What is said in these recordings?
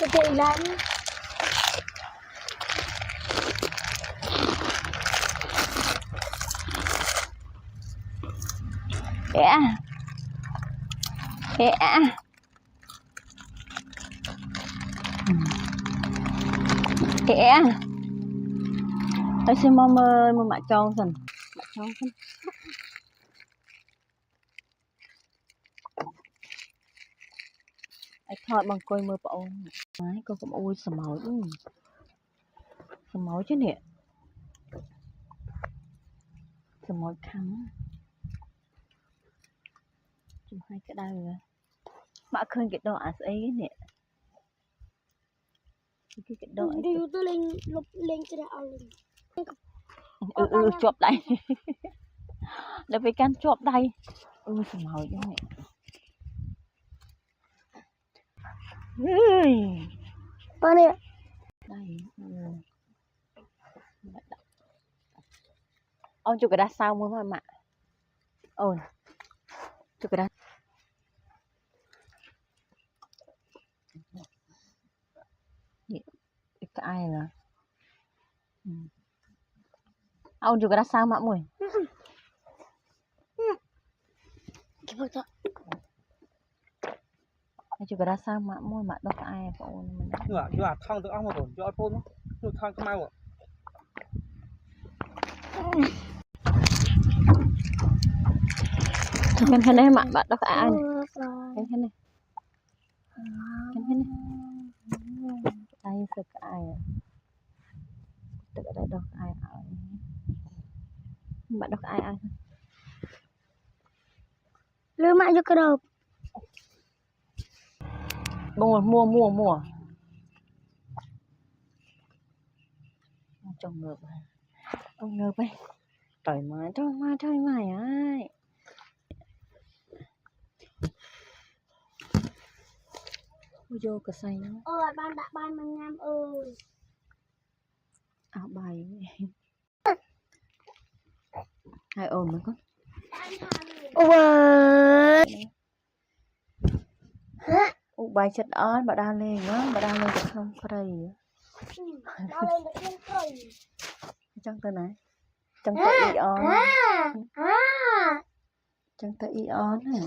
cái gì lên kìa kìa kìa tôi xin mơ mơ mạ tròn dần mạ tròn dần ai thọt bằng coi mơ bộ máy cô cũng ui sầm máu chứ nè sầm máu khăn chụp hai cái đây rồi mạ khơi cái đồ à ấy nè cái đồ ấy tôi lên cho nó chụp đây để phải can chụp đây sầm máu chứ nè bao nhiêu đây ông chụp cái đá sao mới mà ôi chụp cái đá cái ai là ông chụp cái đá sao mà mùi chụp cái đá sao mà mùi mà đâu có ai cậu nhựa thang tự ăn mà còn cho thôn nó thang cái mai mà cái này mà bạn đâu có ai cái này đây sự ai tự đây đâu ai bạn đâu có ai lưu mãi cho cái đầu mua trồng ngược ông ngược ấy trời mày ai vô cái xay nó ơi ban đã ban mình nhâm ơi áo bài hai ôm mới có bài chất ớt bà đang lên đó bà đang lên được không có đây chẳng tới này chẳng tới ion chẳng tới ion này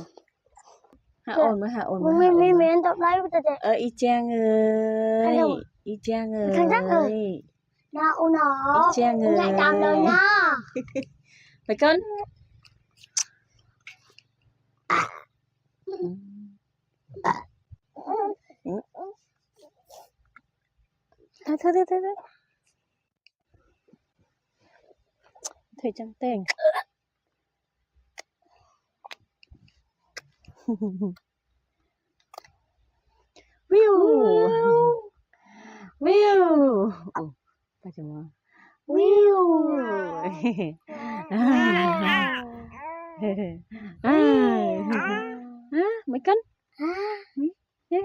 hạ ổn mới mình tập lại y chang ơi y chang ơi nào nó y chang ơi nhạy cảm đời nha phải cân thôi thầy chẳng tên Wiu apa cuma Wiu mấy cân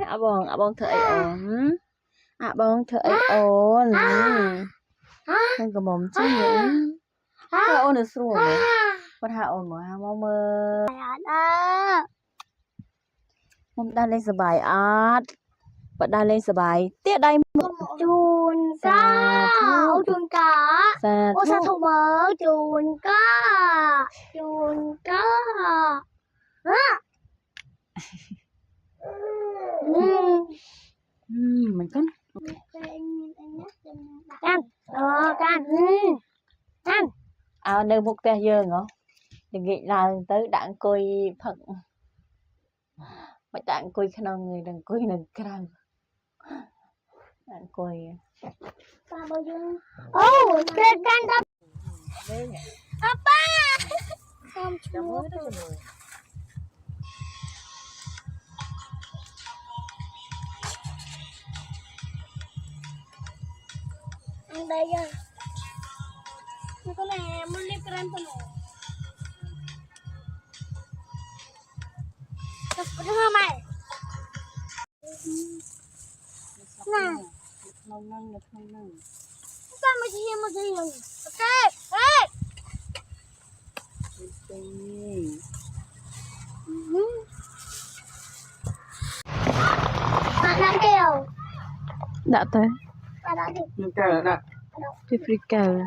abang thợ ổn abang thợ ổn không có mồm chứ những thợ ổn được rồi con hạ ổn mà mau mơ hôm ta lên bài art và đa lên bài tiết đây chuồn cá ô chuồn cá ô sao không mở chuồn cá mình cân can nơi một cái dương hả đừng nghĩ là tới đạn coi phật mà đạn coi khả năng người đừng coi đừng khả đạn coi cái can đó apa không chúa ăn đây rồi cái này muốn đi keren tuh Udah mama. Nah. Nông. Kita masih yang. Oke. Anak kêu. Đã tới. Nhưng cái là nè. Thì free cờ.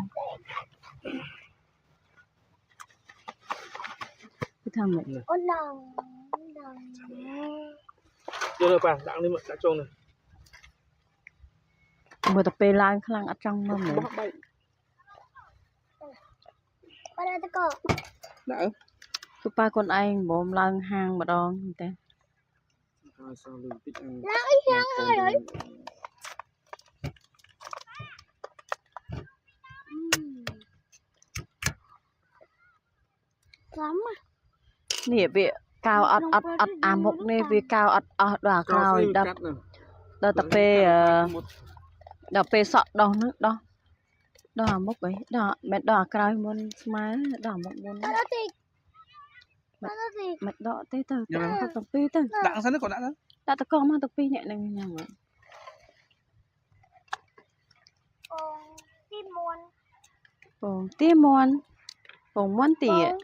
Cái thằng này. Đưa được vào, đặng lên đã trông này. Vừa tập bê lan khăn ở trong mâm này. Bác bay. Đã. Cứ ba con anh bố lan hàng mà đón như thế. Sao lưng tích ăn. Nè bị cao ọt mục nè vì cao ọt đỏ khơi đập tập bê sọt đỏ nước đó đỏ mục ấy đỏ mẹ đỏ cài muốn smile đỏ mục muốn mẹ đỏ tê tơ tập tập pi tơ Đặng sao nó còn đặng đó. đã tập con mà tập pi nhẹ này nha mà bông tia muôn bông muôn tỉa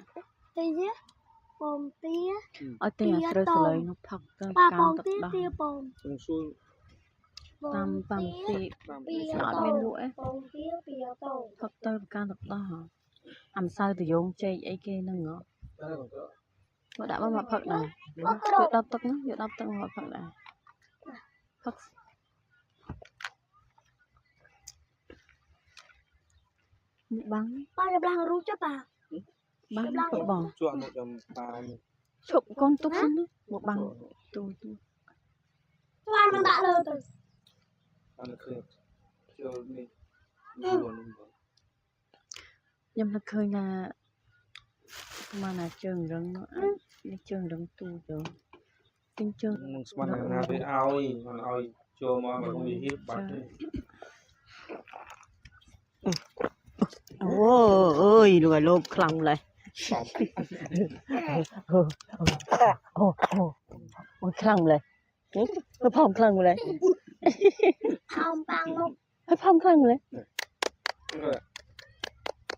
ở tỉa rồi lấy nó phật cao tập đỏ Trông xuôi. tam tỉ nó bên lũi phật tơ cao tập đỏ làm sao thì dùng chơi ấy kia nâng ngó mà đã bao mặt phật này việc đọc tức nó việc đọc tức mà phật này phật bắn bắn phật bò Chọn một dòng bà chụp con túc xuống đó một bằng tu ăn khơi. Chưa đi. Buồn. nhưng nó khơi là mà là trường rừng nó trường rừng tu rồi tinh trường Mừng sman là về oi, còn oi cho mà không bị hiếp bắt. ôi rồi lốp khăng lại ôi khăng lại nó phong khăng lại phong khăng lại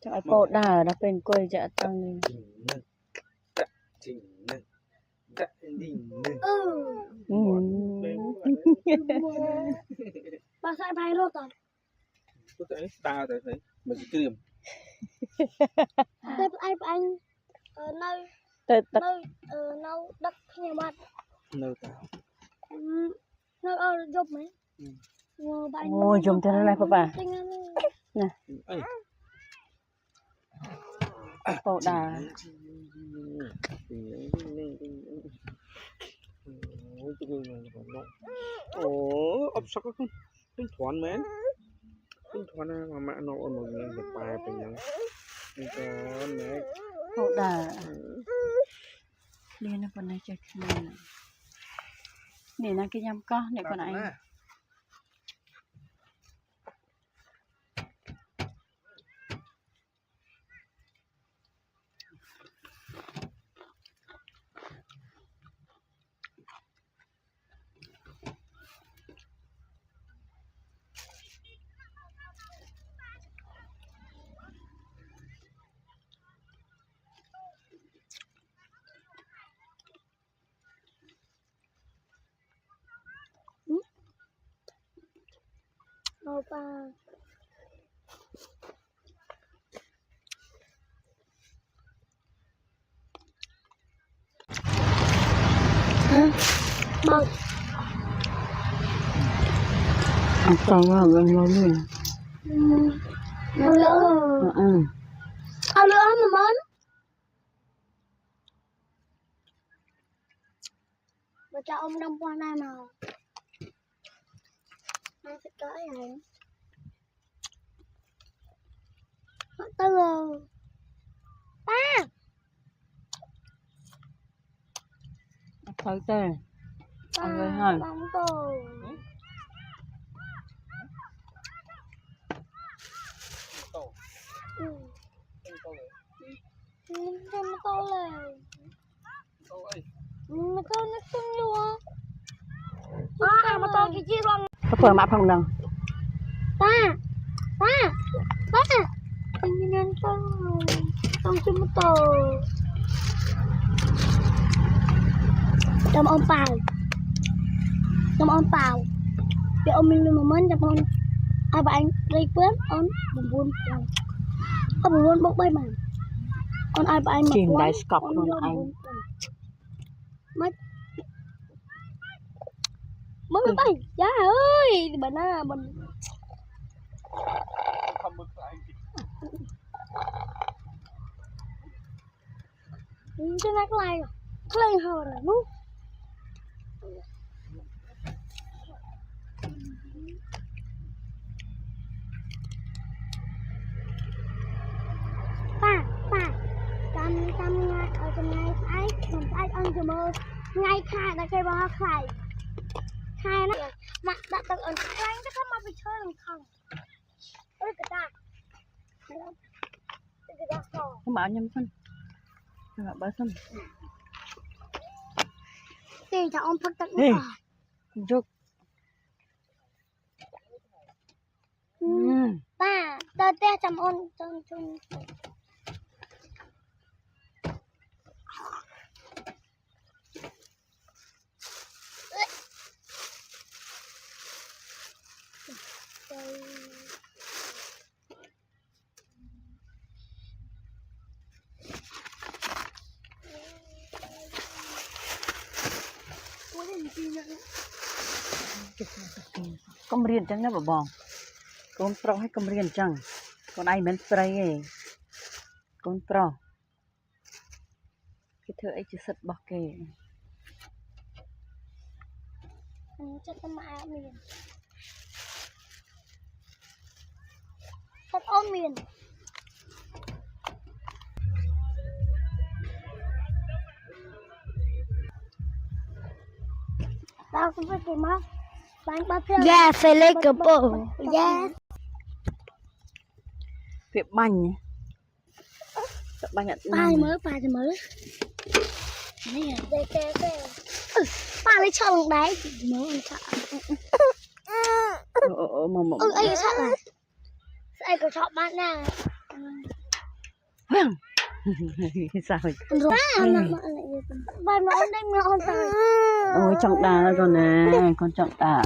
cho ai bộ đà nóเป็นกล้วยจะตั้งนี่ Bà sai bay luôn rồi. Có thể ta thấy mình chỉ tìm. Đây anh nơi nâu đất nhà bạn. Nơi tao. Nơi giúp mấy. Ôi dùng cho nó này bà. Nè. Bộ đà. Ủa, ấp sắc không? Tinh thoáng mến. Tinh thoáng mà mẹ nó ở một người được bài phải nhắn. Tinh thoáng mẹ. Bộ đà. Liên nó còn này chơi khi này. Nè là cái nhâm có, này còn anh. Opa. Bông. Con vào gần lâu luôn. Ao lửa. Ao lửa mà món. Bà cho ông đông qua đây mà. Nó sẽ cỡ này. Tư rồi. Ta. Thấy tê. Ăn với hả? Bóng tô. Nó to lên. Nó to nó xinh luôn. Mà to cái chi luôn. Có phở mạ phòng đồng. Ta. Tình nhân con chim to. Trong ôm bào. Bị ông mình mà mến chăm con ai bạn lấy quên ông buồn ông buồn bốc bay mà con ai bạn mà Chìm đáy cọc luôn anh mất mới bay giá ơi bạn à mình cái nát lại hờ rồi nút ba cam ngay ở trong ngay ấy mình ai ăn cho mơ ngay khai đã cây bò khai nó mặt đặt tầng ẩn khai nó không mà bị chơi làm không ơi cái ta không bảo nhầm phân bảo bớt phân thì cho ông phân tận đi chúc ba tơ te chăm ôn chung con riêng chẳng nó bảo bòn con pro hay con riêng chẳng con ai men spray ấy con pro cái thợ ấy chỉ sật bọc kề chất mạ miền chất ôm miền tao cũng phải tìm mất bánh bắp yeah phải lấy cái bộ yeah việc bánh bánh nhận bài mới nè đây ba lấy cho lòng đáy mới ăn chợ anh chợ này anh có chọn bạn nào sao rồi rồi bài mà anh đem ngon rồi ôi trọng đá rồi nè con trọng đá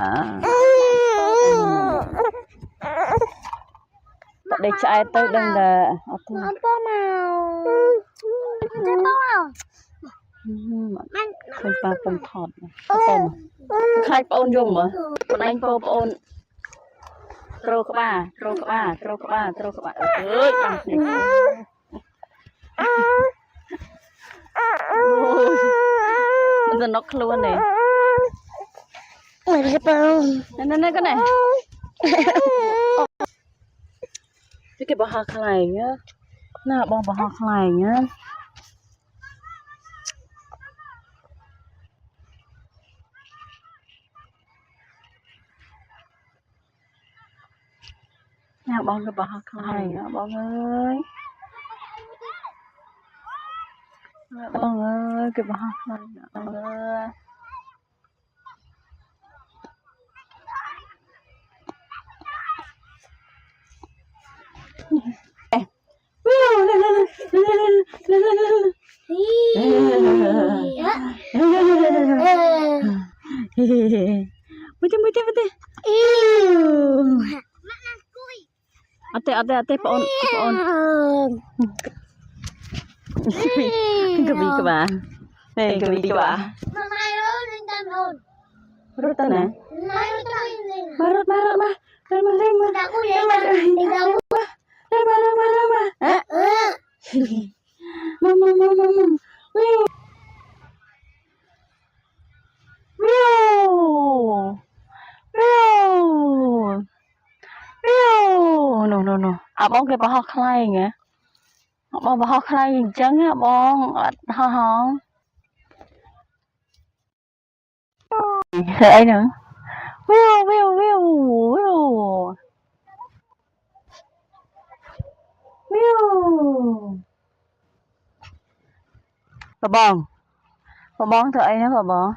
để chạy tới đây là nó to màu nó to màu mình pa con thọt tên khai ôn dùng mà con anh cô ôn trâu các bà ơi mình giờ nóc luôn này này cái này cái bò hạc này nhá nè bò hạc này nhá nè bò cái bò hạc này nhá bò ơi cái bò hạc này bò ơi ate paon kebi ke ba kebi ke ba Marut na marut no abang ke bah khai nge abang bah khai chang abang ha hong ai nữa bà bong thợ ai nữa bà bong